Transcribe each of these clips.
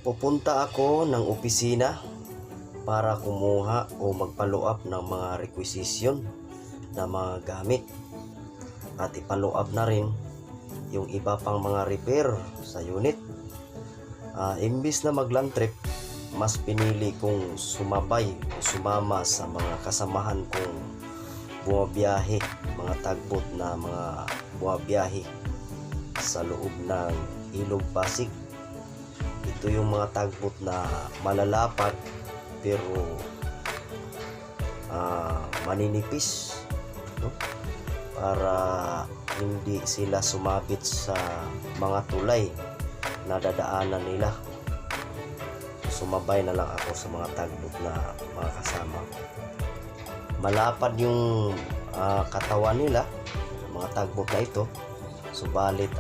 Pupunta ako ng opisina para kumuha o magpa-follow up ng mga requisition na mga gamit at i-follow up na rin yung iba pang mga repair sa unit. Imbis na mag-land trip, mas pinili kong sumabay o sumama sa mga kasamahan kong bumabiyahe, mga tagbot na mga bumabiyahe sa loob ng Ilog Pasig. Ito yung mga tagbot na malalapad pero maninipis, no? Para hindi sila sumabit sa mga tulay na dadaanan nila. Sumabay na lang ako sa mga tagbot na mga kasama. Malapad yung katawan nila, mga tagbot na ito, subalit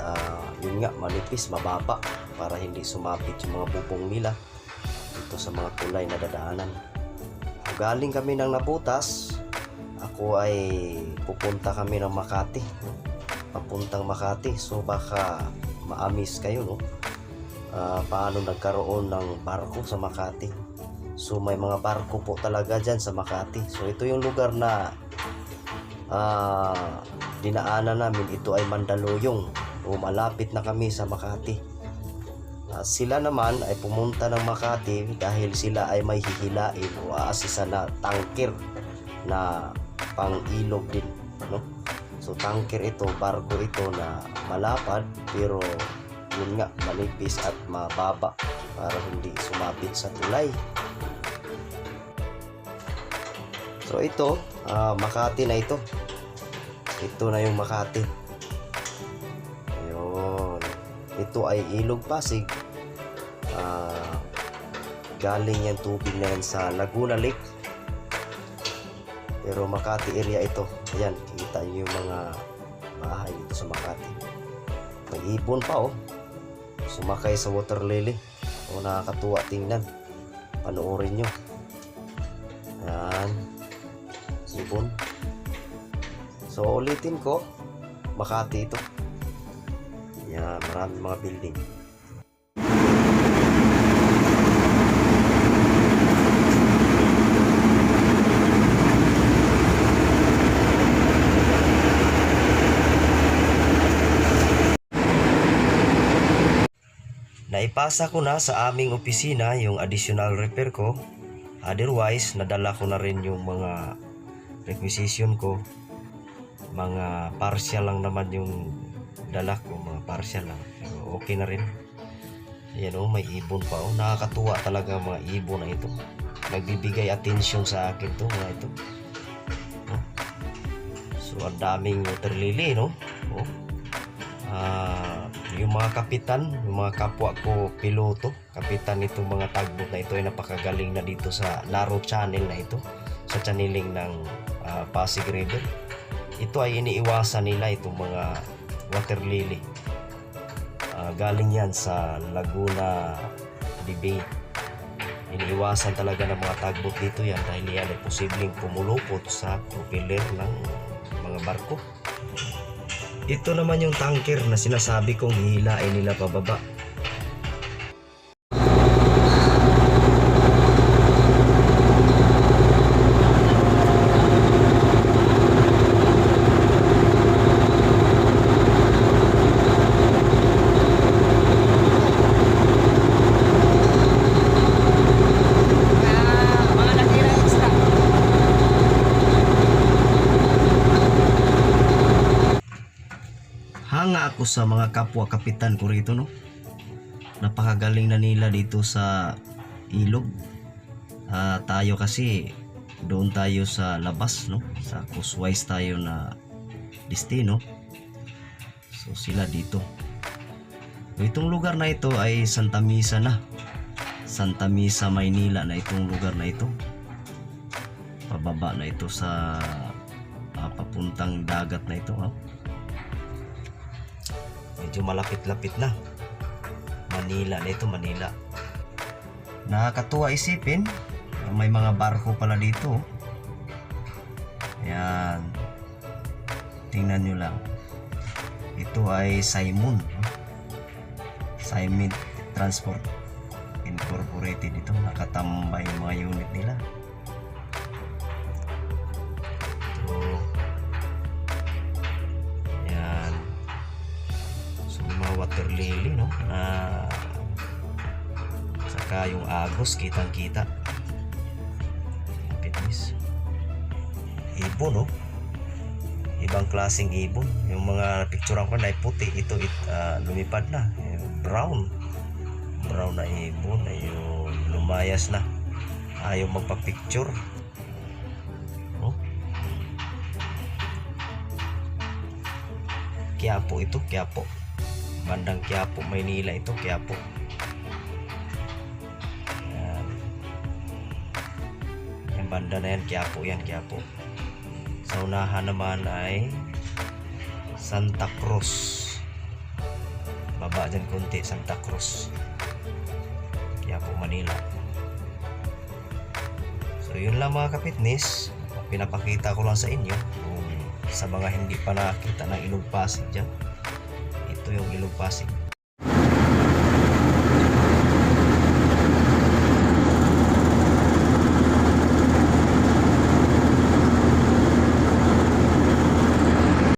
yun nga, manipis, mababa para hindi sumabit yung mga bubong nila dito sa mga tulay na dadaanan. Galing kami ng Nabutas, ako ay pupunta kami ng Makati, papuntang Makati. So baka maamis kayo, no? Paano nagkaroon ng barko sa Makati. So may mga barko po talaga dyan sa Makati. So ito yung lugar na dinaanan namin. Ito ay Mandaluyong, o malapit na kami sa Makati. Sila naman ay pumunta ng Makati dahil sila ay may hihilain o aasisa na tanker na pang ilog din, no? So tanker ito, barko ito na malapad pero yun nga, manipis at mababa para hindi sumabit sa tulay. So ito, Makati na ito. Ito na yung Makati. Ayun. Ito ay Ilog Pasig. Galing yan tubig na yan sa Laguna Lake. Pero Makati area ito. Ayan, kita nyo yung mga bahay dito sa Makati. May ibon pa, oh. Sumakay sa water lily. O, nakakatuwa tingnan. Panoorin nyo. Ayan. Ibon. So ulitin ko, Makati ito. Ayan, maraming mga building. Naipasa ko na sa aming opisina yung additional repair ko. Otherwise, nadala ko na rin yung mga requisition ko. Mga partial lang naman yung dala ko, mga partial lang. Pero okay na rin. Ayan, oh, may ibon pa, oh. Nakakatuwa talaga mga ibon na ito. Nagbibigay attention sa akin to, mga ito. Oh. So, ang daming water lily, no? Oh. Yung mga kapitan, yung mga kapwa ko piloto, kapitan nitong mga tagbot na ito ay napakagaling na dito sa Laro Channel na ito, sa channeling ng Pasig River. Ito ay iniiwasan nila itong mga water lily. Galing yan sa Laguna Bay. Iniiwasan talaga ng mga tagbot dito yan dahil yan ay posibleng pumulupot sa propeller ng mga barko. Ito naman yung tanker na sinasabi kong hihilain nila pababa. Hanga ako sa mga kapwa kapitan ko rito, no? Napakagaling na nila dito sa ilog. Tayo kasi doon tayo sa labas, no? Sa coastwise tayo na destino. So sila dito. Itong lugar na ito ay Santa Misa na. Santa Misa, Maynila na itong lugar na ito. Pababa na ito sa papuntang dagat na ito, oh. Medyo malapit-lapit na. Manila na ito, Manila. Nakakatuwa isipin, may mga barko pala dito. Ayan. Tingnan nyo lang. Ito ay Simon Transport and decorated ito. Nakatambay yung mga unit nila. Ito. Yan. So, mga water lily, no? Saka yung agos, kitang-kita. Fitness. Ibon, no? Ibang klaseng ibon. Yung mga picturean ko na puti, ito lumipad na. Brown na ibon. Ayun, lumayas na. Ayaw magpa-picture. Oh. Quiapo ito, Quiapo. Bandang Quiapo, Maynila ito, Quiapo. Yan. Yung banda na yan, Quiapo yan, Quiapo. Sa unahan naman ay Santa Cruz. Baba dyan konti, Santa Cruz, Quiapo, Manila. So yun lang mga ka-fitness. Pinapakita ko lang sa inyo kung sa mga hindi pa nakakita ng Ilog Pasig dyan. Ito yung Ilog Pasig.